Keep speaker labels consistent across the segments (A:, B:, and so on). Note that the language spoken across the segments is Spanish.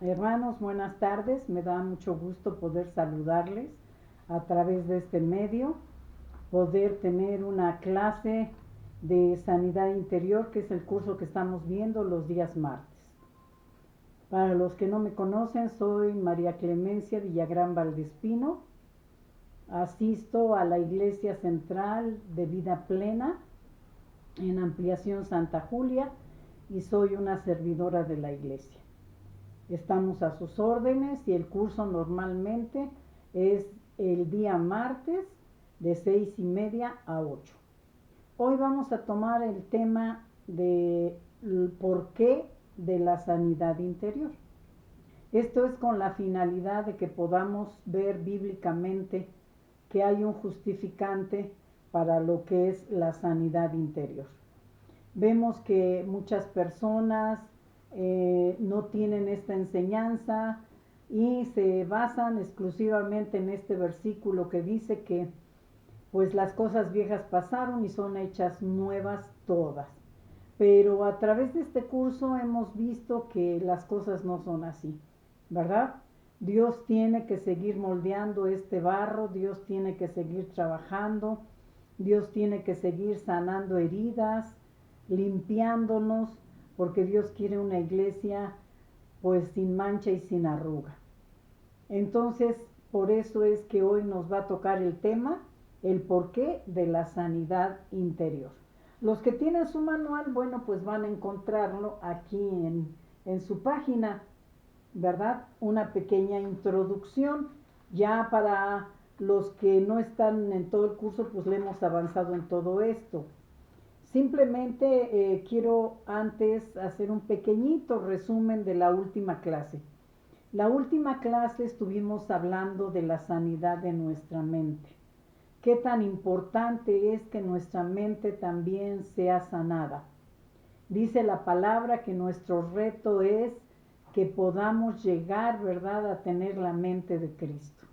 A: Hermanos, buenas tardes. Me da mucho gusto poder saludarles a través de este medio, poder tener una clase de sanidad interior, que es el curso que estamos viendo los días martes. Para los que no me conocen, soy María Clemencia Villagrán Valdespino. Asisto a la Iglesia Central de Vida Plena en Ampliación Santa Julia y soy una servidora de la iglesia. Estamos a sus órdenes y el curso normalmente es el día martes de 6:30 a 8. Hoy vamos a tomar el tema del porqué de la sanidad interior. Esto es con la finalidad de que podamos ver bíblicamente que hay un justificante para lo que es la sanidad interior. Vemos que muchas personas no tienen esta enseñanza y se basan exclusivamente en este versículo que dice que pues las cosas viejas pasaron y son hechas nuevas todas. Pero a través de este curso hemos visto que las cosas no son así, ¿verdad? Dios tiene que seguir moldeando este barro, Dios tiene que seguir trabajando, Dios tiene que seguir sanando heridas, limpiándonos, porque Dios quiere una iglesia pues sin mancha y sin arruga. Entonces, por eso es que hoy nos va a tocar el tema, el porqué de la sanidad interior. Los que tienen su manual, bueno, pues van a encontrarlo aquí en su página, ¿verdad? Una pequeña introducción. Ya para los que no están en todo el curso, pues le hemos avanzado en todo esto. Simplemente quiero antes hacer un pequeñito resumen de la última clase. La última clase estuvimos hablando de la sanidad de nuestra mente. Qué tan importante es que nuestra mente también sea sanada. Dice la palabra que nuestro reto es que podamos llegar, ¿verdad?, a tener la mente de Cristo.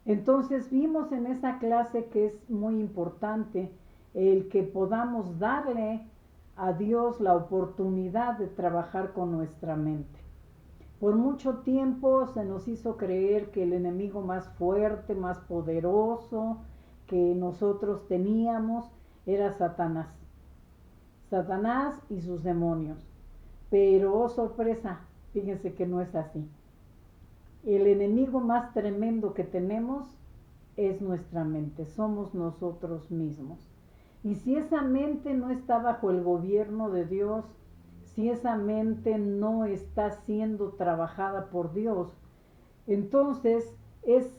A: Entonces vimos en esa clase que es muy importante el que podamos darle a Dios la oportunidad de trabajar con nuestra mente. Por mucho tiempo se nos hizo creer que el enemigo más fuerte, más poderoso que nosotros teníamos era Satanás. Satanás y sus demonios. Pero, oh sorpresa, fíjense que no es así. El enemigo más tremendo que tenemos es nuestra mente, somos nosotros mismos. Y si esa mente no está bajo el gobierno de Dios, si esa mente no está siendo trabajada por Dios, entonces es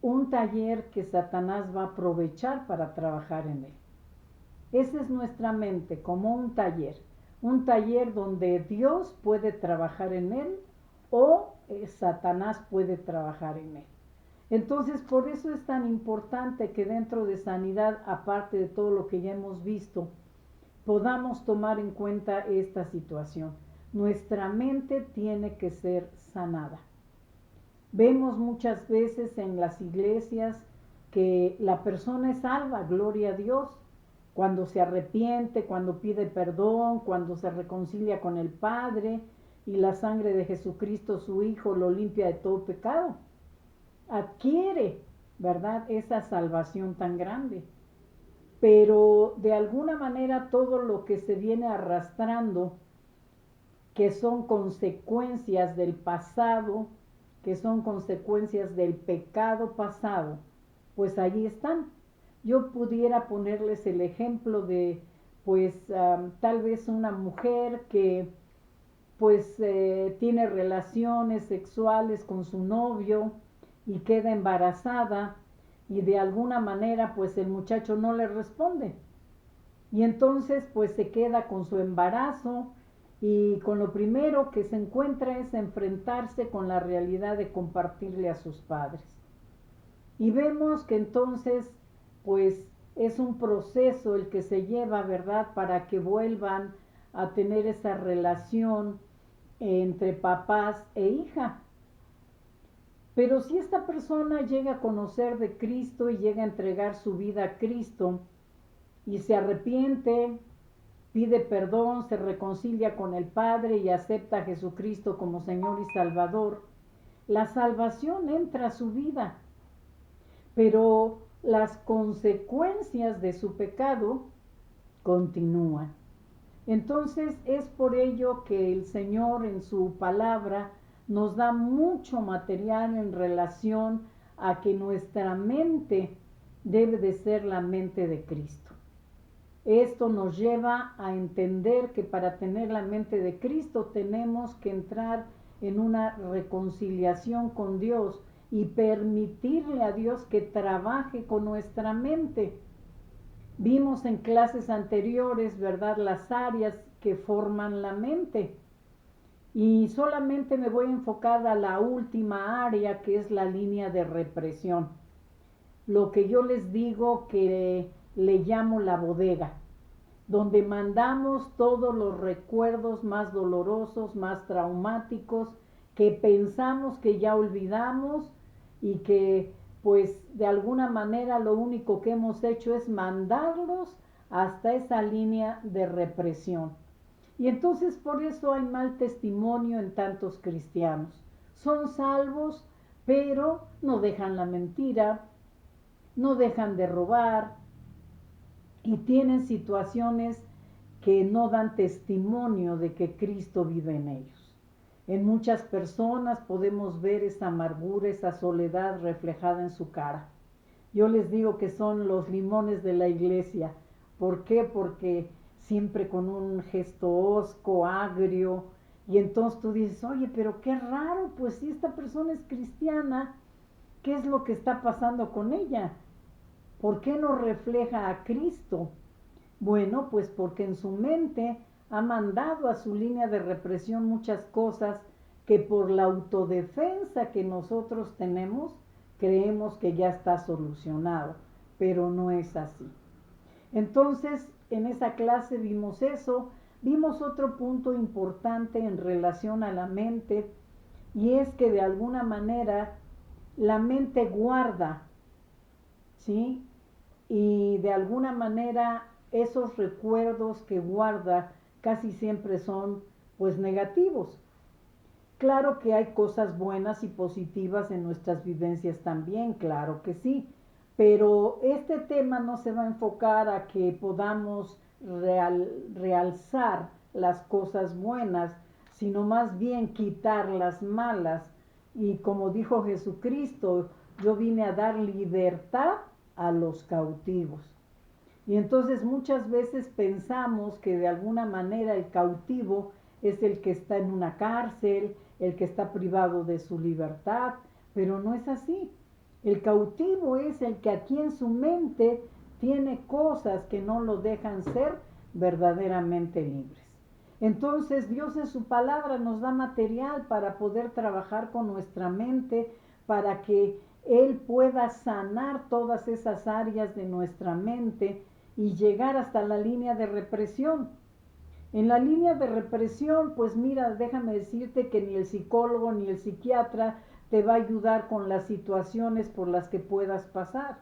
A: un taller que Satanás va a aprovechar para trabajar en él. Esa es nuestra mente, como un taller donde Dios puede trabajar en él o Satanás puede trabajar en él. Entonces, por eso es tan importante que dentro de sanidad, aparte de todo lo que ya hemos visto, podamos tomar en cuenta esta situación. Nuestra mente tiene que ser sanada. Vemos muchas veces en las iglesias que la persona es salva, gloria a Dios, cuando se arrepiente, cuando pide perdón, cuando se reconcilia con el Padre y la sangre de Jesucristo, su Hijo, lo limpia de todo pecado. Adquiere, ¿verdad?, esa salvación tan grande. Pero de alguna manera todo lo que se viene arrastrando, que son consecuencias del pasado, que son consecuencias del pecado pasado, pues allí están. Yo pudiera ponerles el ejemplo de, pues, tal vez una mujer que, pues, tiene relaciones sexuales con su novio y queda embarazada y de alguna manera, pues, el muchacho no le responde. Y entonces, pues, se queda con su embarazo y con lo primero que se encuentra es enfrentarse con la realidad de compartirle a sus padres. Y vemos que entonces, pues, es un proceso el que se lleva, ¿verdad?, para que vuelvan a tener esa relación entre papás e hija. Pero si esta persona llega a conocer de Cristo y llega a entregar su vida a Cristo y se arrepiente, pide perdón, se reconcilia con el Padre y acepta a Jesucristo como Señor y Salvador, la salvación entra a su vida, pero las consecuencias de su pecado continúan. Entonces es por ello que el Señor en su palabra nos da mucho material en relación a que nuestra mente debe de ser la mente de Cristo. Esto nos lleva a entender que para tener la mente de Cristo tenemos que entrar en una reconciliación con Dios y permitirle a Dios que trabaje con nuestra mente. Vimos en clases anteriores, ¿verdad?, las áreas que forman la mente. Y solamente me voy a enfocar a la última área, que es la línea de represión. Lo que yo les digo que le llamo la bodega, donde mandamos todos los recuerdos más dolorosos, más traumáticos, que pensamos que ya olvidamos y que pues de alguna manera lo único que hemos hecho es mandarlos hasta esa línea de represión. Y entonces por eso hay mal testimonio en tantos cristianos. Son salvos, pero no dejan la mentira, no dejan de robar y tienen situaciones que no dan testimonio de que Cristo vive en ellos. En muchas personas podemos ver esa amargura, esa soledad reflejada en su cara. Yo les digo que son los limones de la iglesia. ¿Por qué? Porque siempre con un gesto hosco, agrio, y entonces tú dices, oye, pero qué raro, pues si esta persona es cristiana, ¿qué es lo que está pasando con ella? ¿Por qué no refleja a Cristo? Bueno, pues porque en su mente ha mandado a su línea de represión muchas cosas que por la autodefensa que nosotros tenemos, creemos que ya está solucionado, pero no es así. Entonces, en esa clase vimos eso, vimos otro punto importante en relación a la mente, y es que de alguna manera la mente guarda, ¿sí? Y de alguna manera esos recuerdos que guarda casi siempre son pues negativos. Claro que hay cosas buenas y positivas en nuestras vivencias también, claro que sí, pero este tema no se va a enfocar a que podamos realzar las cosas buenas, sino más bien quitar las malas. Y como dijo Jesucristo, yo vine a dar libertad a los cautivos. Y entonces muchas veces pensamos que de alguna manera el cautivo es el que está en una cárcel, el que está privado de su libertad, pero no es así. El cautivo es el que aquí en su mente tiene cosas que no lo dejan ser verdaderamente libres. Entonces Dios en su palabra nos da material para poder trabajar con nuestra mente, para que Él pueda sanar todas esas áreas de nuestra mente y llegar hasta la línea de represión. En la línea de represión, pues mira, déjame decirte que ni el psicólogo ni el psiquiatra te va a ayudar con las situaciones por las que puedas pasar.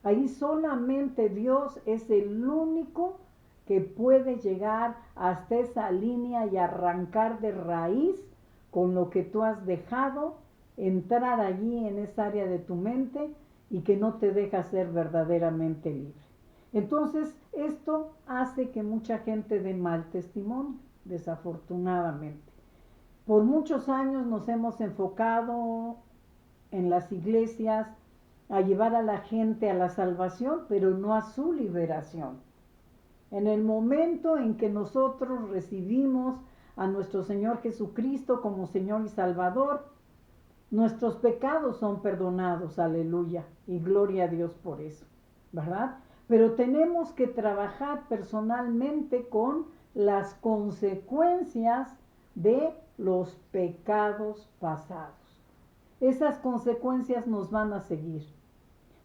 A: Ahí solamente Dios es el único que puede llegar hasta esa línea y arrancar de raíz con lo que tú has dejado, entrar allí en esa área de tu mente y que no te deja ser verdaderamente libre. Entonces, esto hace que mucha gente dé mal testimonio, desafortunadamente. Por muchos años nos hemos enfocado en las iglesias a llevar a la gente a la salvación, pero no a su liberación. En el momento en que nosotros recibimos a nuestro Señor Jesucristo como Señor y Salvador, nuestros pecados son perdonados, aleluya, y gloria a Dios por eso, ¿verdad? Pero tenemos que trabajar personalmente con las consecuencias de los pecados pasados. Esas consecuencias nos van a seguir.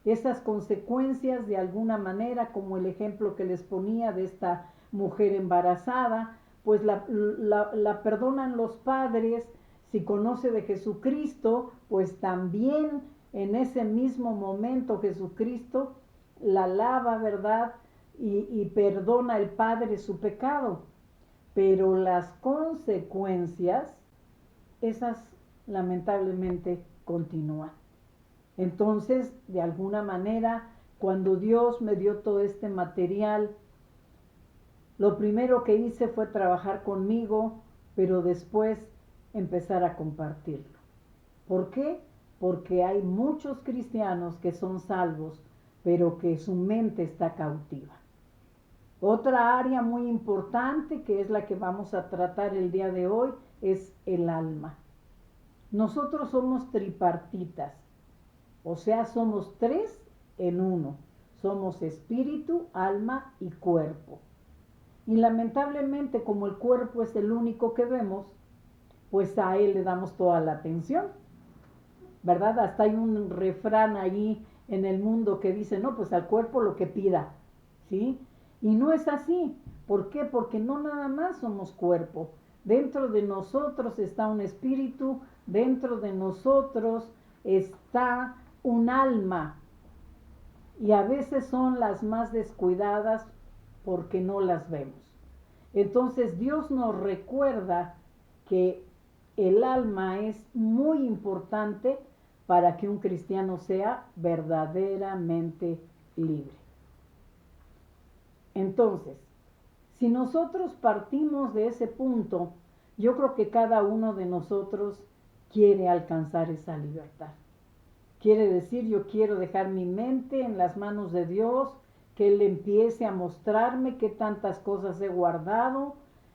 A: Esas consecuencias de alguna manera, como el ejemplo que les ponía de esta mujer embarazada, pues la perdonan los padres. Si conoce de Jesucristo, pues también en ese mismo momento Jesucristo la lava, ¿verdad? y perdona el Padre su pecado, pero las consecuencias, esas lamentablemente continúan. Entonces, de alguna manera, cuando Dios me dio todo este material, lo primero que hice fue trabajar conmigo, pero después empezar a compartirlo. ¿Por qué? Porque hay muchos cristianos que son salvos, pero que su mente está cautiva. Otra área muy importante, que es la que vamos a tratar el día de hoy, es el alma. Nosotros somos tripartitas, o sea, somos tres en uno. Somos espíritu, alma y cuerpo. Y lamentablemente, como el cuerpo es el único que vemos, pues a él le damos toda la atención, ¿verdad? Hasta hay un refrán ahí en el mundo que dice, no, pues al cuerpo lo que pida, ¿sí? Y no es así. ¿Por qué? Porque no nada más somos cuerpo. Dentro de nosotros está un espíritu, dentro de nosotros está un alma. Y a veces son las más descuidadas porque no las vemos. Entonces Dios nos recuerda que el alma es muy importante para que un cristiano sea verdaderamente libre. Entonces, si nosotros partimos de ese punto, yo creo que cada uno de nosotros quiere alcanzar esa libertad. Quiere decir, yo quiero dejar mi mente en las manos de Dios, que Él empiece a mostrarme qué tantas cosas he guardado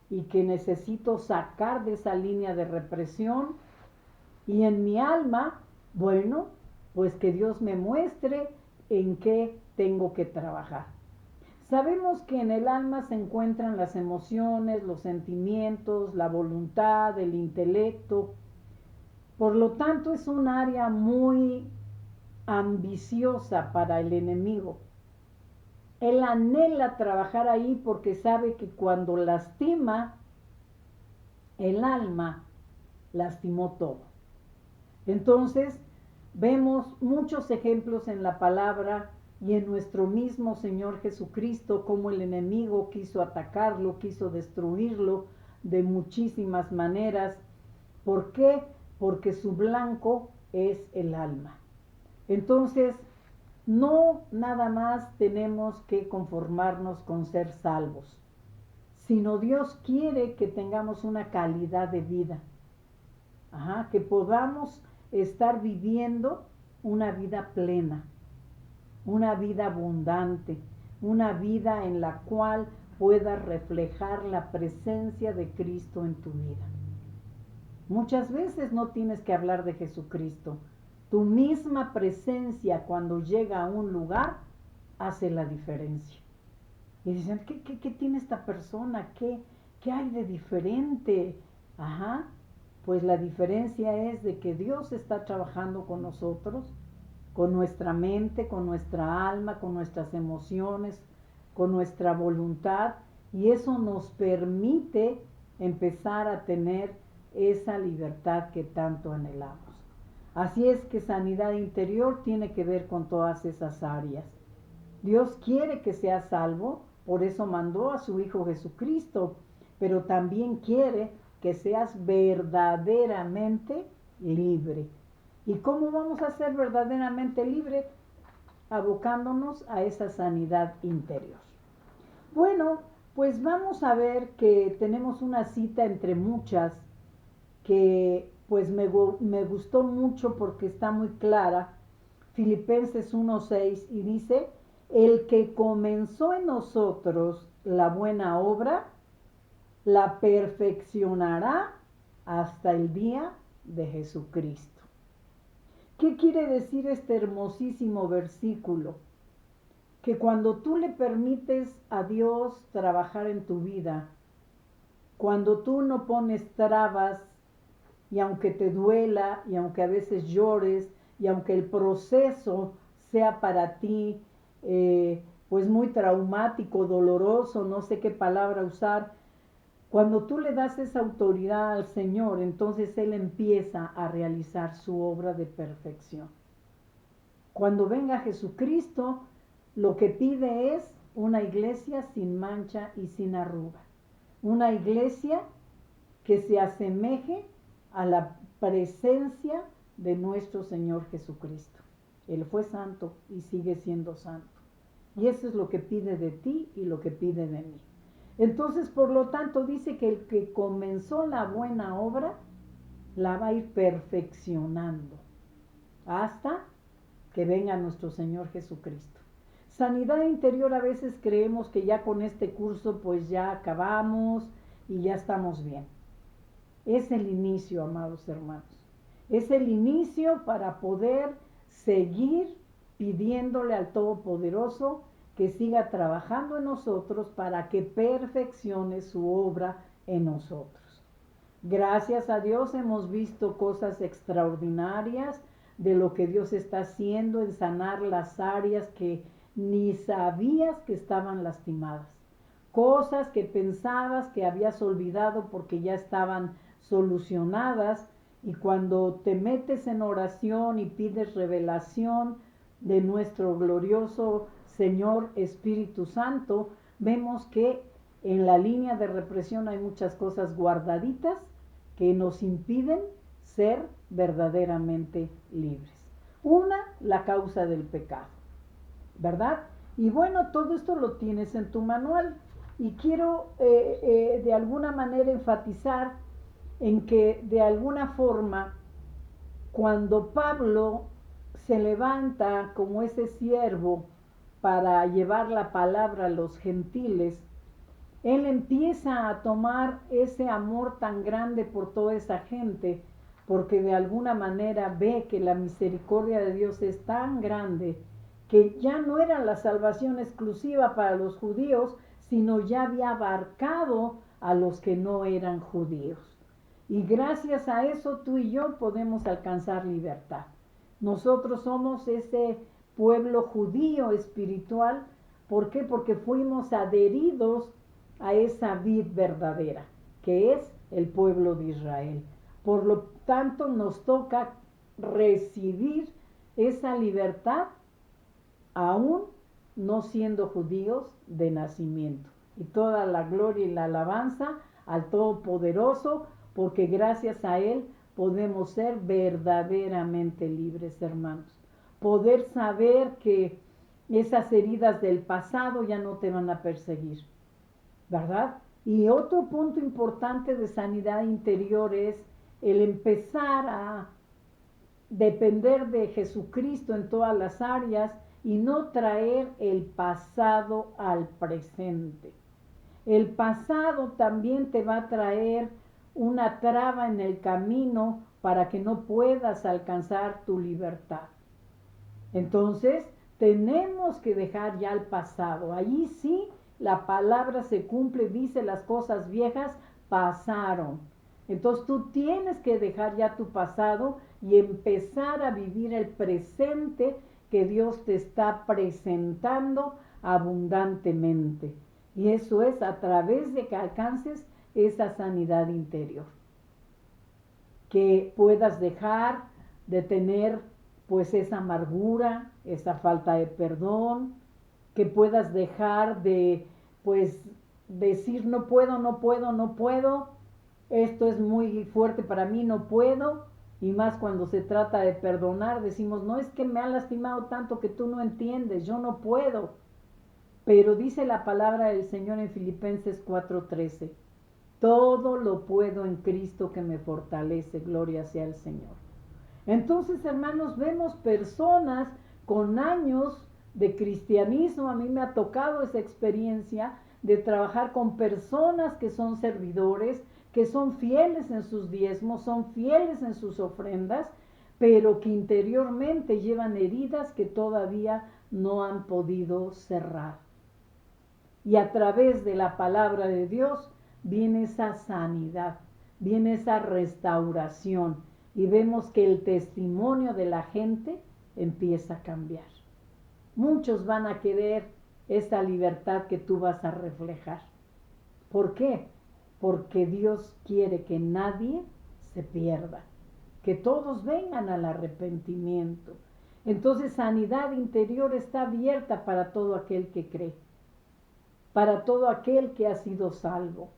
A: y que necesito sacar de esa línea de represión. Y en mi alma, bueno, pues que Dios me muestre en qué tengo que trabajar. Sabemos que en el alma se encuentran las emociones, los sentimientos, la voluntad, el intelecto. Por lo tanto, es un área muy ambiciosa para el enemigo. Él anhela trabajar ahí porque sabe que cuando lastima el alma, lastimó todo. Entonces, vemos muchos ejemplos en la palabra y en nuestro mismo Señor Jesucristo, cómo el enemigo quiso atacarlo, quiso destruirlo de muchísimas maneras. ¿Por qué? Porque su blanco es el alma. Entonces, no nada más tenemos que conformarnos con ser salvos, sino Dios quiere que tengamos una calidad de vida, que podamos estar viviendo una vida plena, una vida abundante, una vida en la cual pueda reflejar la presencia de Cristo en tu vida. Muchas veces no tienes que hablar de Jesucristo. Tu misma presencia cuando llega a un lugar hace la diferencia. Y dicen, ¿qué tiene esta persona? ¿Qué hay de diferente? Pues la diferencia es de que Dios está trabajando con nosotros, con nuestra mente, con nuestra alma, con nuestras emociones, con nuestra voluntad, y eso nos permite empezar a tener esa libertad que tanto anhelamos. Así es que sanidad interior tiene que ver con todas esas áreas. Dios quiere que seas salvo, por eso mandó a su Hijo Jesucristo, pero también quiere que seas verdaderamente libre. ¿Y cómo vamos a ser verdaderamente libres? Abocándonos a esa sanidad interior. Bueno, pues vamos a ver que tenemos una cita entre muchas que pues me gustó mucho porque está muy clara. Filipenses 1:6 y dice, el que comenzó en nosotros la buena obra, la perfeccionará hasta el día de Jesucristo. ¿Qué quiere decir este hermosísimo versículo? Que cuando tú le permites a Dios trabajar en tu vida, cuando tú no pones trabas, y aunque te duela, y aunque a veces llores, y aunque el proceso sea para ti, pues muy traumático, doloroso, no sé qué palabra usar, cuando tú le das esa autoridad al Señor, entonces Él empieza a realizar su obra de perfección. Cuando venga Jesucristo, lo que pide es una iglesia sin mancha y sin arruga, una iglesia que se asemeje a la presencia de nuestro Señor Jesucristo. Él fue santo y sigue siendo santo. Y eso es lo que pide de ti y lo que pide de mí. Entonces, por lo tanto, dice que el que comenzó la buena obra la va a ir perfeccionando hasta que venga nuestro Señor Jesucristo. Sanidad interior, a veces creemos que ya con este curso pues ya acabamos y ya estamos bien. Es el inicio, amados hermanos. Es el inicio para poder seguir pidiéndole al Todopoderoso que siga trabajando en nosotros para que perfeccione su obra en nosotros. Gracias a Dios hemos visto cosas extraordinarias de lo que Dios está haciendo en sanar las áreas que ni sabías que estaban lastimadas. Cosas que pensabas que habías olvidado porque ya estaban solucionadas, y cuando te metes en oración y pides revelación de nuestro glorioso Señor Espíritu Santo, vemos que en la línea de represión hay muchas cosas guardaditas que nos impiden ser verdaderamente libres. Una, la causa del pecado, ¿verdad? Y bueno, todo esto lo tienes en tu manual y quiero de alguna manera enfatizar en que de alguna forma cuando Pablo se levanta como ese siervo para llevar la palabra a los gentiles, él empieza a tomar ese amor tan grande por toda esa gente, porque de alguna manera ve que la misericordia de Dios es tan grande que ya no era la salvación exclusiva para los judíos, sino ya había abarcado a los que no eran judíos. Y gracias a eso tú y yo podemos alcanzar libertad. Nosotros somos ese pueblo judío espiritual. ¿Por qué? Porque fuimos adheridos a esa vid verdadera, que es el pueblo de Israel. Por lo tanto, nos toca recibir esa libertad aún no siendo judíos de nacimiento. Y toda la gloria y la alabanza al Todopoderoso, porque gracias a Él podemos ser verdaderamente libres, hermanos. Poder saber que esas heridas del pasado ya no te van a perseguir, ¿verdad? Y otro punto importante de sanidad interior es el empezar a depender de Jesucristo en todas las áreas y no traer el pasado al presente. El pasado también te va a traer una traba en el camino para que no puedas alcanzar tu libertad. Entonces, tenemos que dejar ya el pasado. Allí sí, la palabra se cumple, dice las cosas viejas pasaron. Entonces tú tienes que dejar ya tu pasado y empezar a vivir el presente que Dios te está presentando abundantemente. Y eso es a través de que alcances esa sanidad interior. Que puedas dejar de tener pues esa amargura, esa falta de perdón, que puedas dejar de pues decir no puedo, no puedo, no puedo, esto es muy fuerte para mí, no puedo, y más cuando se trata de perdonar, decimos no es que me ha lastimado tanto que tú no entiendes, yo no puedo. Pero dice la palabra del Señor en Filipenses 4:13, todo lo puedo en Cristo que me fortalece, gloria sea al Señor. Entonces, hermanos, vemos personas con años de cristianismo. A mí me ha tocado esa experiencia de trabajar con personas que son servidores, que son fieles en sus diezmos, son fieles en sus ofrendas, pero que interiormente llevan heridas que todavía no han podido cerrar. Y a través de la palabra de Dios viene esa sanidad, viene esa restauración, y vemos que el testimonio de la gente empieza a cambiar. Muchos van a querer esa libertad que tú vas a reflejar. ¿Por qué? Porque Dios quiere que nadie se pierda, que todos vengan al arrepentimiento. Entonces, sanidad interior está abierta para todo aquel que cree. para todo aquel que ha sido salvo.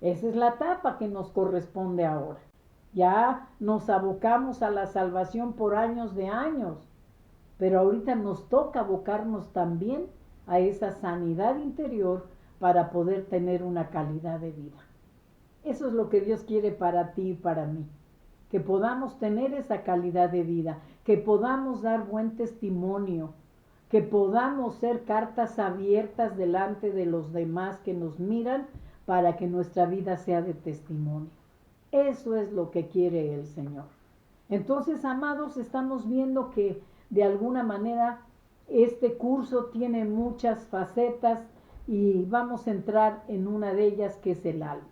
A: Esa es la etapa que nos corresponde ahora. Ya nos abocamos a la salvación por años de años, pero ahorita nos toca abocarnos también a esa sanidad interior para poder tener una calidad de vida. Eso es lo que Dios quiere para ti y para mí, que podamos tener esa calidad de vida, que podamos dar buen testimonio, que podamos ser cartas abiertas delante de los demás que nos miran para que nuestra vida sea de testimonio. Eso es lo que quiere el Señor. Entonces, amados, estamos viendo que de alguna manera este curso tiene muchas facetas y vamos a entrar en una de ellas, que es el alma.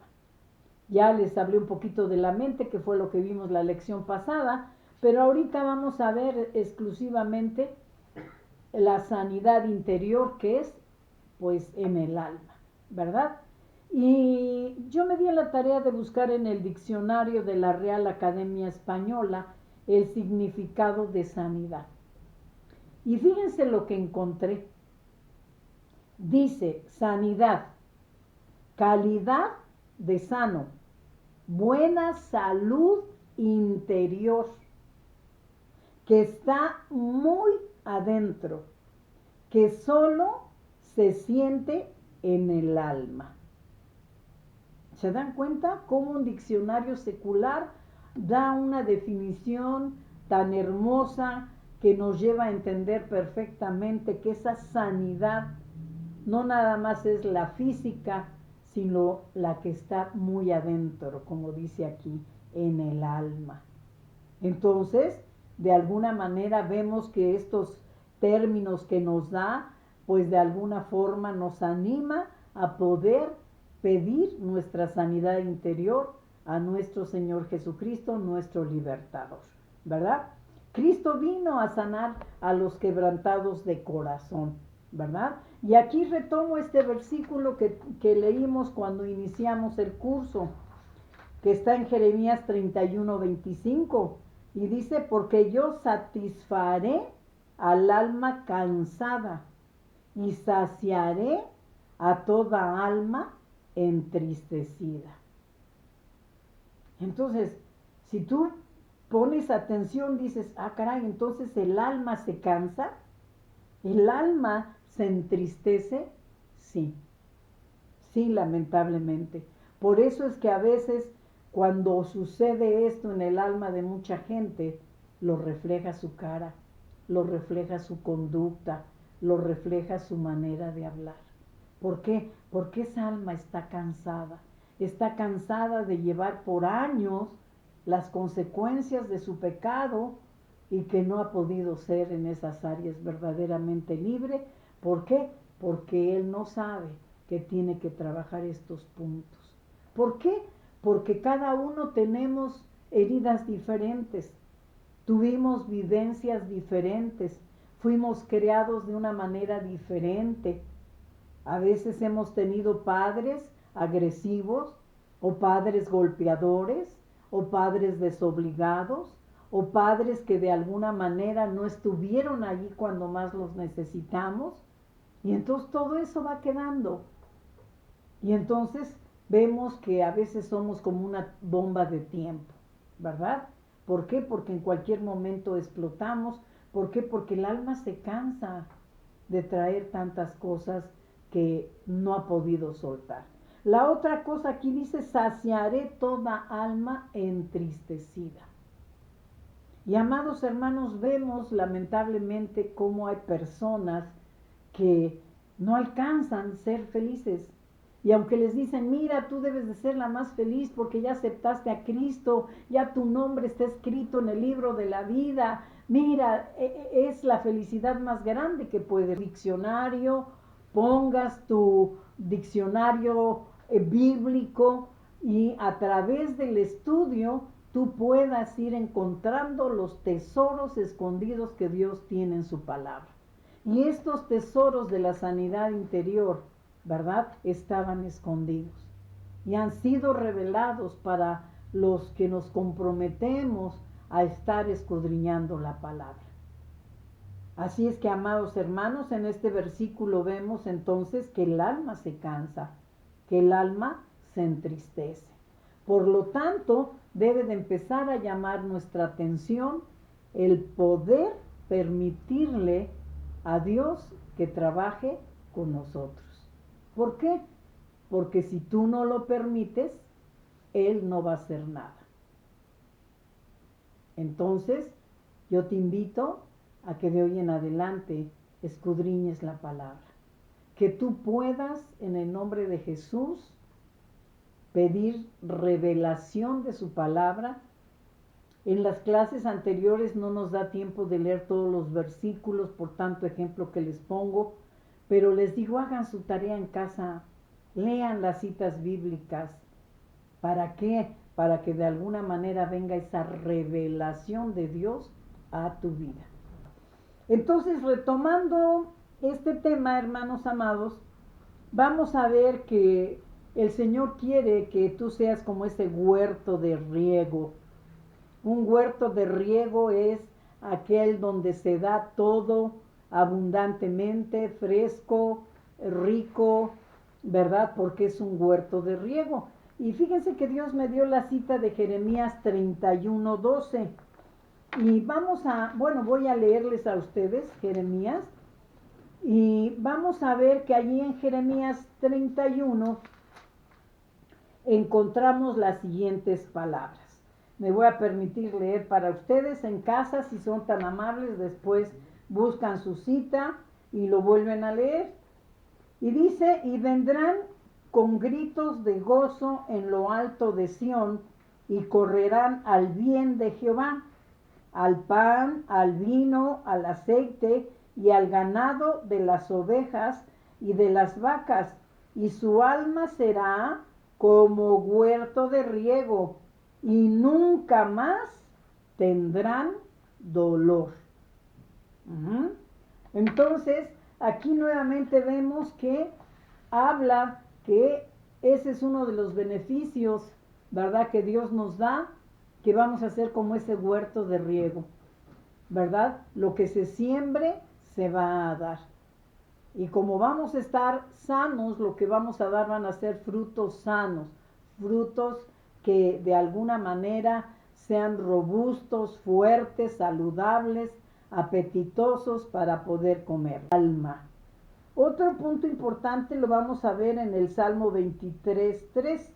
A: Ya les hablé un poquito de la mente, que fue lo que vimos la lección pasada, pero ahorita vamos a ver exclusivamente la sanidad interior, que es pues en el alma, ¿verdad? Y yo me di a la tarea de buscar en el diccionario de la Real Academia Española el significado de sanidad. Y fíjense lo que encontré. Dice: sanidad, calidad de sano, buena salud interior, que está muy adentro, que solo se siente en el alma. ¿Se dan cuenta cómo un diccionario secular da una definición tan hermosa que nos lleva a entender perfectamente que esa sanidad no nada más es la física, sino la que está muy adentro, como dice aquí, en el alma? Entonces, de alguna manera vemos que estos términos que nos da, pues de alguna forma nos anima a poder pedir nuestra sanidad interior a nuestro Señor Jesucristo, nuestro libertador, ¿verdad? Cristo vino a sanar a los quebrantados de corazón, ¿verdad? Y aquí retomo este versículo que leímos cuando iniciamos el curso, que está en Jeremías 31:25, y dice: porque yo satisfaré al alma cansada y saciaré a toda alma entristecida. Entonces, si tú pones atención, dices: ah, caray, entonces el alma se cansa, el alma se entristece. Sí, sí, lamentablemente. Por eso es que a veces cuando sucede esto en el alma de mucha gente, lo refleja su cara, lo refleja su conducta, lo refleja su manera de hablar. ¿Por qué? Porque esa alma está cansada de llevar por años las consecuencias de su pecado y que no ha podido ser en esas áreas verdaderamente libre. ¿Por qué? Porque él no sabe que tiene que trabajar estos puntos. ¿Por qué? Porque cada uno tenemos heridas diferentes, tuvimos vivencias diferentes, fuimos creados de una manera diferente. A veces hemos tenido padres agresivos, o padres golpeadores, o padres desobligados, o padres que de alguna manera no estuvieron allí cuando más los necesitamos. Y entonces todo eso va quedando. Y entonces vemos que a veces somos como una bomba de tiempo, ¿verdad? ¿Por qué? Porque en cualquier momento explotamos. ¿Por qué? Porque el alma se cansa de traer tantas cosas que no ha podido soltar. La otra cosa aquí dice: saciaré toda alma entristecida. Y amados hermanos, vemos lamentablemente cómo hay personas que no alcanzan a ser felices. Y aunque les dicen: mira, tú debes de ser la más feliz porque ya aceptaste a Cristo, ya tu nombre está escrito en el libro de la vida, mira, es la felicidad más grande que puede. Diccionario, pongas tu diccionario bíblico y a través del estudio tú puedas ir encontrando los tesoros escondidos que Dios tiene en su palabra. Y estos tesoros de la sanidad interior, ¿verdad?, estaban escondidos y han sido revelados para los que nos comprometemos a estar escudriñando la palabra. Así es que, amados hermanos, en este versículo vemos entonces que el alma se cansa, que el alma se entristece. Por lo tanto, debe de empezar a llamar nuestra atención el poder permitirle a Dios que trabaje con nosotros. ¿Por qué? Porque si tú no lo permites, Él no va a hacer nada. Entonces, yo te invito a que de hoy en adelante escudriñes la palabra. Que tú puedas, en el nombre de Jesús, pedir revelación de su palabra. En las clases anteriores no nos da tiempo de leer todos los versículos, por tanto ejemplo que les pongo, pero les digo, hagan su tarea en casa, lean las citas bíblicas. ¿Para qué? Para que de alguna manera venga esa revelación de Dios a tu vida. Entonces, retomando este tema, hermanos amados, vamos a ver que el Señor quiere que tú seas como ese huerto de riego. Un huerto de riego es aquel donde se da todo abundantemente, fresco, rico, ¿verdad? Porque es un huerto de riego. Y fíjense que Dios me dio la cita de Jeremías 31:12. Y voy a leerles a ustedes Jeremías. Y vamos a ver que allí en Jeremías 31 encontramos las siguientes palabras. Me voy a permitir leer para ustedes en casa, si son tan amables, después buscan su cita y lo vuelven a leer. Y dice, y vendrán con gritos de gozo en lo alto de Sión, y correrán al bien de Jehová, al pan, al vino, al aceite y al ganado de las ovejas y de las vacas, y su alma será como huerto de riego, y nunca más tendrán dolor. Entonces, aquí nuevamente vemos que habla que ese es uno de los beneficios, ¿verdad?, que Dios nos da, que vamos a hacer como ese huerto de riego, ¿verdad? Lo que se siembre se va a dar. Y como vamos a estar sanos, lo que vamos a dar van a ser frutos sanos, frutos que de alguna manera sean robustos, fuertes, saludables, apetitosos para poder comer. Alma. Otro punto importante lo vamos a ver en el Salmo 23:3.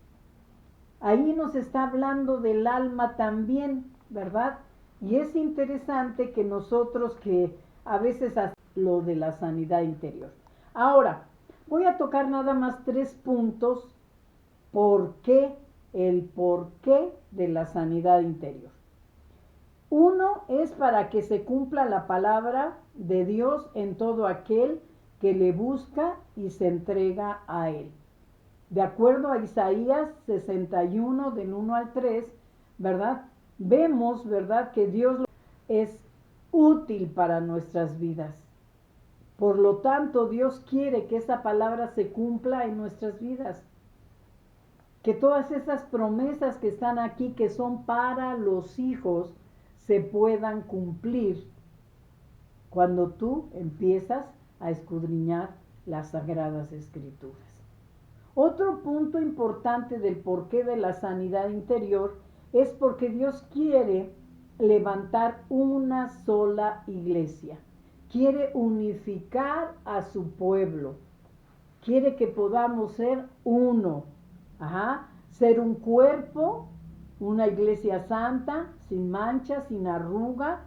A: Ahí nos está hablando del alma también, ¿verdad? Y es interesante que nosotros que a veces hacemos lo de la sanidad interior. Ahora, voy a tocar nada más 3 puntos. El porqué de la sanidad interior. Uno es para que se cumpla la palabra de Dios en todo aquel que le busca y se entrega a él. De acuerdo a Isaías 61, del 1 al 3, ¿verdad? Vemos, ¿verdad?, que Dios es útil para nuestras vidas. Por lo tanto, Dios quiere que esa palabra se cumpla en nuestras vidas. Que todas esas promesas que están aquí, que son para los hijos, se puedan cumplir cuando tú empiezas a escudriñar las Sagradas Escrituras. Otro punto importante del porqué de la sanidad interior es porque Dios quiere levantar una sola iglesia. Quiere unificar a su pueblo. Quiere que podamos ser uno. Ser un cuerpo, una iglesia santa, sin mancha, sin arruga,